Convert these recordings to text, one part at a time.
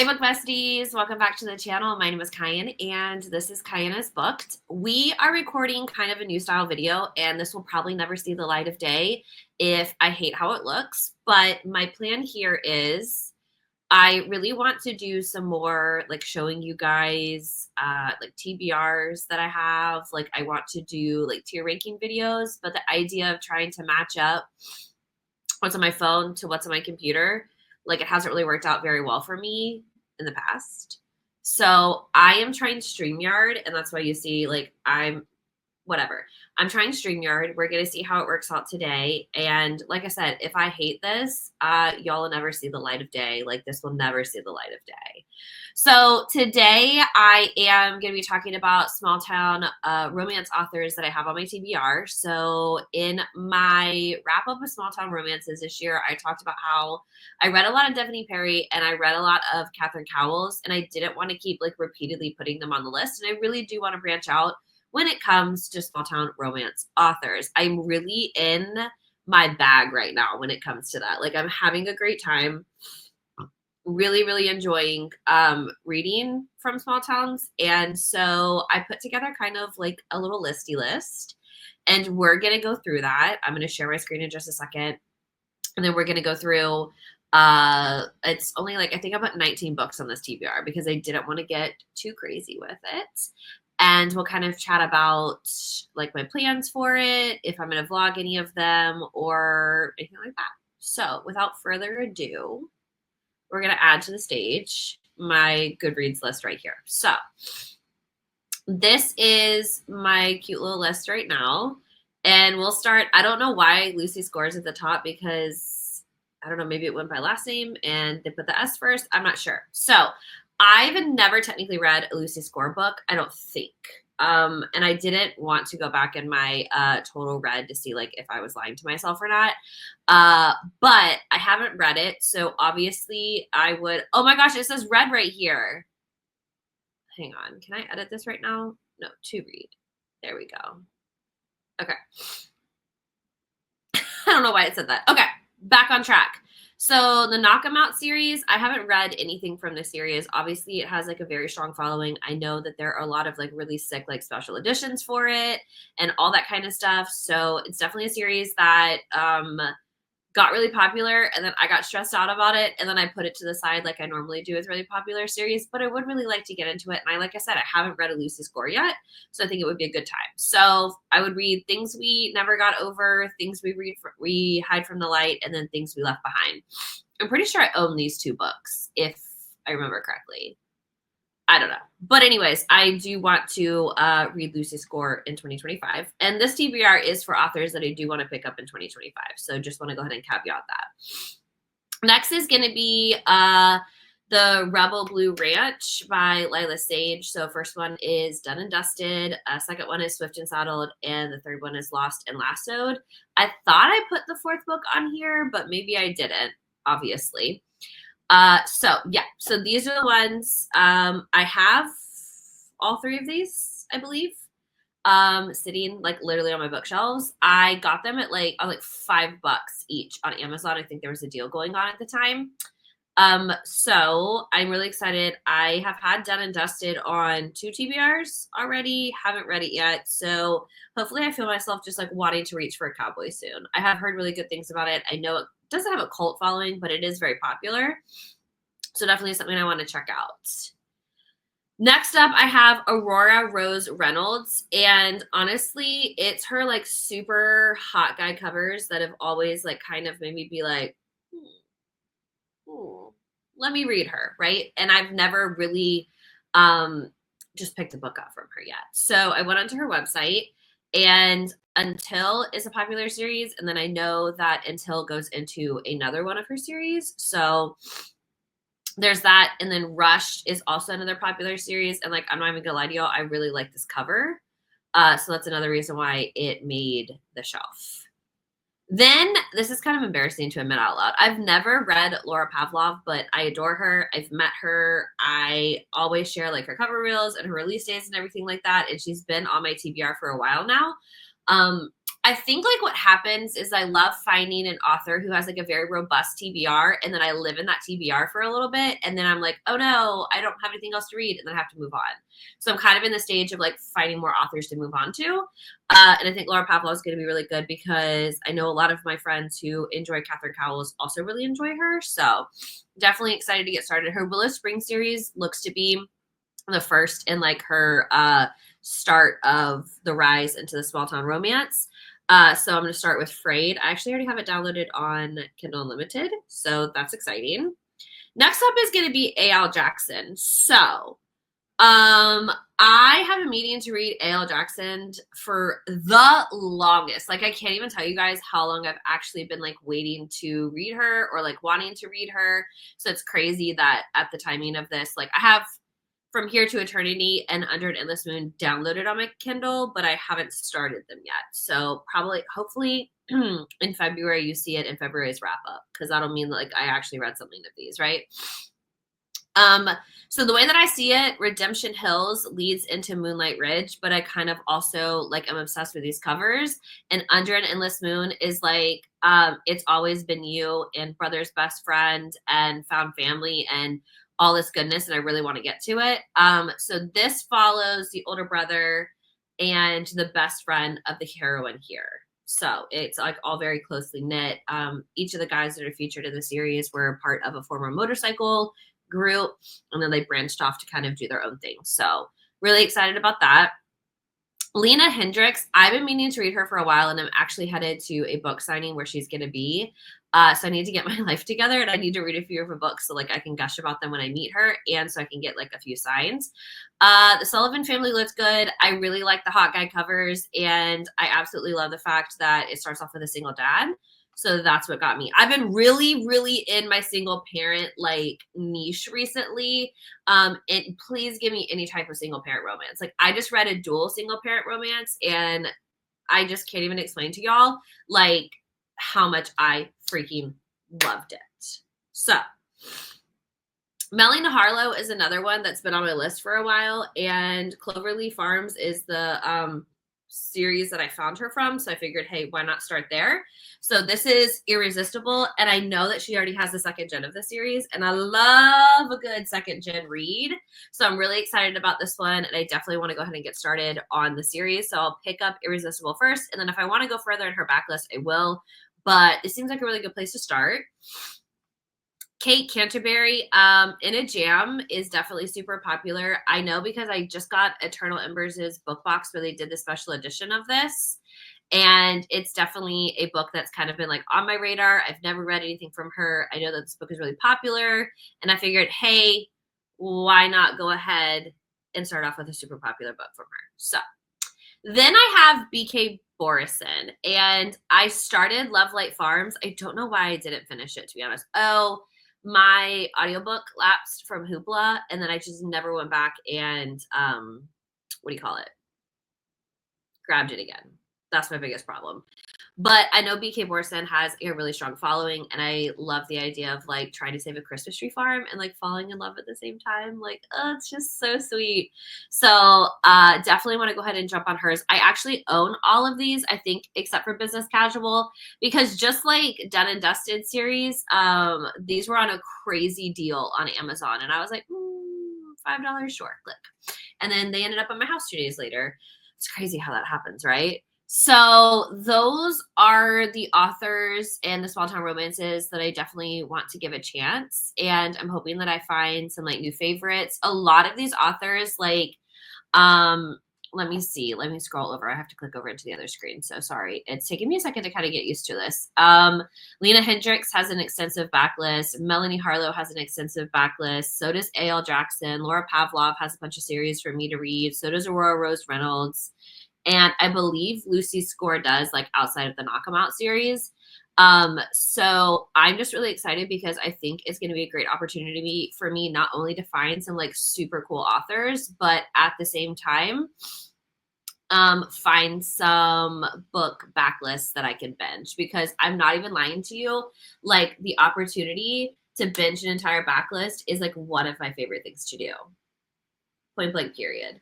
Hey book besties, welcome back to the channel. My name is Kyan and this is Kyan is Booked. We are recording kind of a new style video and this will probably never see the light of day if I hate how it looks. But my plan here is I really want to do some more like showing you guys like TBRs that I have. Like I want to do like tier ranking videos, but the idea of trying to match up what's on my phone to what's on my computer, like it hasn't really worked out very well for me in the past. So I am trying StreamYard, and that's why you see like whatever. I'm trying StreamYard. We're gonna see how it works out today. And like I said, if I hate this, y'all will never see the light of day. Like this will never see the light of day. So today I am going to be talking about small town romance authors that I have on my TBR. So in my wrap up of small town romances this year, I talked about how I read a lot of Stephanie Perry and I read a lot of Catherine Cowles, and I didn't want to keep like repeatedly putting them on the list. And I really do want to branch out when it comes to small town romance authors. I'm really in my bag right now when it comes to that. Like I'm having a great time. Really enjoying reading from small towns. And so I put together kind of like a little listy list, and we're going to go through that. I'm going to share my screen in just a second. And then we're going to go through, it's only like, I think I put 19 books on this TBR because I didn't want to get too crazy with it. And we'll kind of chat about like my plans for it, if I'm going to vlog any of them or anything like that. So without further ado, we're going to add to the stage my Goodreads list right here. So this is my cute little list right now. And we'll start, I don't know why Lucy Score's at the top because, I don't know, maybe it went by last name and they put the S first. I'm not sure. So I've never technically read a Lucy Score book, I don't think. And I didn't want to go back in my total read to see like if I was lying to myself or not. But I haven't read it, so obviously I would. Oh my gosh, it says read right here. Hang on, can I edit this right now? No, to read. There we go. Okay. I don't know why it said that. Okay, back on track. So the Knock 'Em Out series, I haven't read anything from the series. Obviously, it has like a very strong following. I know that there are a lot of like really sick like special editions for it and all that kind of stuff. So it's definitely a series that got really popular, and then I got stressed out about it, and then I put it to the side like I normally do with really popular series, but I would really like to get into it. And like I said, I haven't read a Lucy Score yet, so I think it would be a good time. So I would read Things We Never Got Over, Things We Hide from the Light, and then Things We Left Behind. I'm pretty sure I own these two books, if I remember correctly. I don't know. But anyways, I do want to read Lucy Score in 2025. And this TBR is for authors that I do want to pick up in 2025. So just want to go ahead and caveat that. Next is going to be The Rebel Blue Ranch by Lila Sage. So first one is Done and Dusted. Second one is Swift and Saddled. And the third one is Lost and Lassoed. I thought I put the fourth book on here, but maybe I didn't, obviously. So these are the ones, I have all three of these, I believe, sitting like literally on my bookshelves. I got them at like $5 each on Amazon. I think there was a deal going on at the time. So I'm really excited. I have had Done and Dusted on 2 TBRs already, haven't read it yet. So hopefully I feel myself just like wanting to reach for a cowboy soon. I have heard really good things about it. I know it doesn't have a cult following, but it is very popular. So definitely something I want to check out. Next up, I have Aurora Rose Reynolds. And honestly, it's her like super hot guy covers that have always like kind of made me be like, let me read her, right? And I've never really just picked a book up from her yet. So I went onto her website, and Until is a popular series, and then I know that Until goes into another one of her series. So there's that, and then Rushed is also another popular series, and like I'm not even gonna lie to y'all, I really like this cover. So that's another reason why it made the shelf. Then, this is kind of embarrassing to admit out loud. I've never read Laura Pavlov, but I adore her. I've met her. I always share like her cover reels and her release dates and everything like that. And she's been on my TBR for a while now. I think like what happens is I love finding an author who has like a very robust TBR, and then I live in that TBR for a little bit, and then I'm like, oh no, I don't have anything else to read, and then I have to move on. So I'm kind of in the stage of like finding more authors to move on to. And I think Laura Pavlov is going to be really good because I know a lot of my friends who enjoy Catherine Cowles also really enjoy her. So definitely excited to get started. Her Willow Spring series looks to be the first in like her start of the rise into the small town romance. So I'm going to start with Frayed. I actually already have it downloaded on Kindle Unlimited, so that's exciting. Next up is going to be A.L. Jackson. So I have a meeting to read A.L. Jackson for the longest. Like, I can't even tell you guys how long I've actually been like waiting to read her or like wanting to read her. So it's crazy that at the timing of this, like I have From Here to Eternity and Under an Endless Moon downloaded on my Kindle, but I haven't started them yet. So probably, hopefully in February, you see it in February's wrap up, because that'll mean like I actually read something of these, right? So the way that I see it, Redemption Hills leads into Moonlight Ridge, but I kind of also like I'm obsessed with these covers. And Under an Endless Moon is like It's Always Been You and Brother's Best Friend and Found Family and all this goodness, and I really want to get to it. So this follows the older brother and the best friend of the heroine here. So it's like all very closely knit. Each of the guys that are featured in the series were part of a former motorcycle group, and then they branched off to kind of do their own thing. So really excited about that. Lena Hendricks, I've been meaning to read her for a while, and I'm actually headed to a book signing where she's going to be. So I need to get my life together, and I need to read a few of her books so like I can gush about them when I meet her, and so I can get like a few signs. The Sullivan family looks good. I really like the hot guy covers, and I absolutely love the fact that it starts off with a single dad. So that's what got me. I've been really, really in my single parent like niche recently. And please give me any type of single parent romance. Like I just read a dual single parent romance, and I just can't even explain to y'all like how much I freaking loved it. So Melanie Harlow is another one that's been on my list for a while, and Cloverleaf Farms is the series that I found her from. So I figured, hey, why not start there? So this is Irresistible, and I know that she already has the second gen of the series, and I love a good second gen read. So I'm really excited about this one, and I definitely want to go ahead and get started on the series. So I'll pick up Irresistible first, and then if I want to go further in her backlist, I will. But it seems like a really good place to start. Kate Canterbury, In a Jam is definitely super popular. I know because I just got Eternal Embers' book box where they did the special edition of this. And it's definitely a book that's kind of been like on my radar. I've never read anything from her. I know that this book is really popular. And I figured, hey, why not go ahead and start off with a super popular book from her? So then I have BK Borison. And I started Love Light Farms. I don't know why I didn't finish it, to be honest. Oh, my audiobook lapsed from Hoopla, and then I just never went back and grabbed it again. That's my biggest problem. But I know BK Borison has a really strong following, and I love the idea of like trying to save a Christmas tree farm and like falling in love at the same time. Like, oh, it's just so sweet. So definitely want to go ahead and jump on hers. I actually own all of these, I think, except for Business Casual, because just like Done and Dusted series, these were on a crazy deal on Amazon, and I was like, $5, sure, click. And then they ended up at my house 2 days later. It's crazy how that happens, right? So those are the authors and the small town romances that I definitely want to give a chance. And I'm hoping that I find some like new favorites. A lot of these authors, like, let me see. Let me scroll over. I have to click over into the other screen. So sorry. It's taking me a second to kind of get used to this. Lena Hendricks has an extensive backlist. Melanie Harlow has an extensive backlist. So does A.L. Jackson. Laura Pavlov has a bunch of series for me to read. So does Aurora Rose Reynolds. And I believe Lucy Score does, like, outside of the Knock 'Em Out series. So I'm just really excited because I think it's going to be a great opportunity for me not only to find some, like, super cool authors, but at the same time, find some book backlists that I can binge. Because I'm not even lying to you, like, the opportunity to binge an entire backlist is, like, one of my favorite things to do. Point blank period.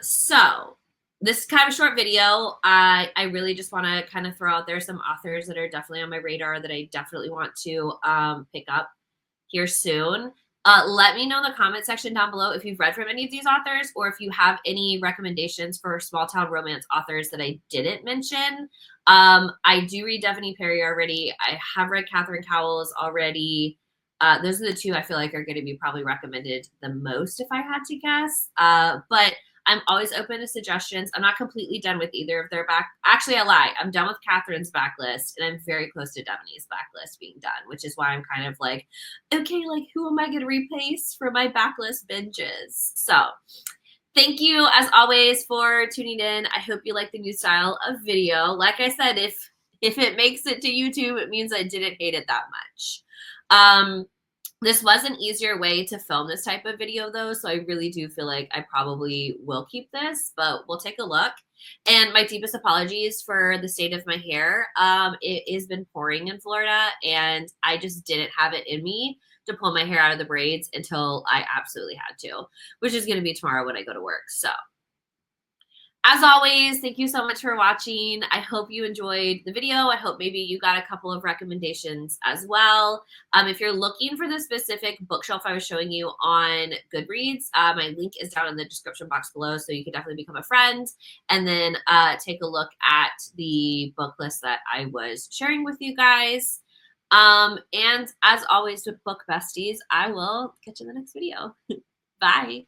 So this is kind of a short video. I really just want to kind of throw out there some authors that are definitely on my radar that I definitely want to pick up here soon. Let me know in the comment section down below if you've read from any of these authors or if you have any recommendations for small town romance authors that I didn't mention. I do read Stephanie Perry already. I have read Catherine Cowles already. Those are the two I feel like are going to be probably recommended the most if I had to guess. But I'm always open to suggestions. I'm not completely done with either of their back. Actually, I lie. I'm done with Catherine's backlist, and I'm very close to Devaney's backlist being done, which is why I'm kind of like, okay, like who am I going to replace for my backlist binges? So thank you, as always, for tuning in. I hope you like the new style of video. Like I said, if it makes it to YouTube, it means I didn't hate it that much. This was an easier way to film this type of video though, so I really do feel like I probably will keep this, but we'll take a look. And my deepest apologies for the state of my hair. It has been pouring in Florida and I just didn't have it in me to pull my hair out of the braids until I absolutely had to, which is going to be tomorrow when I go to work. So as always, thank you so much for watching. I hope you enjoyed the video. I hope maybe you got a couple of recommendations as well. If you're looking for the specific bookshelf I was showing you on Goodreads, my link is down in the description box below, so you can definitely become a friend and then take a look at the book list that I was sharing with you guys. And as always with Book Besties, I will catch you in the next video. Bye.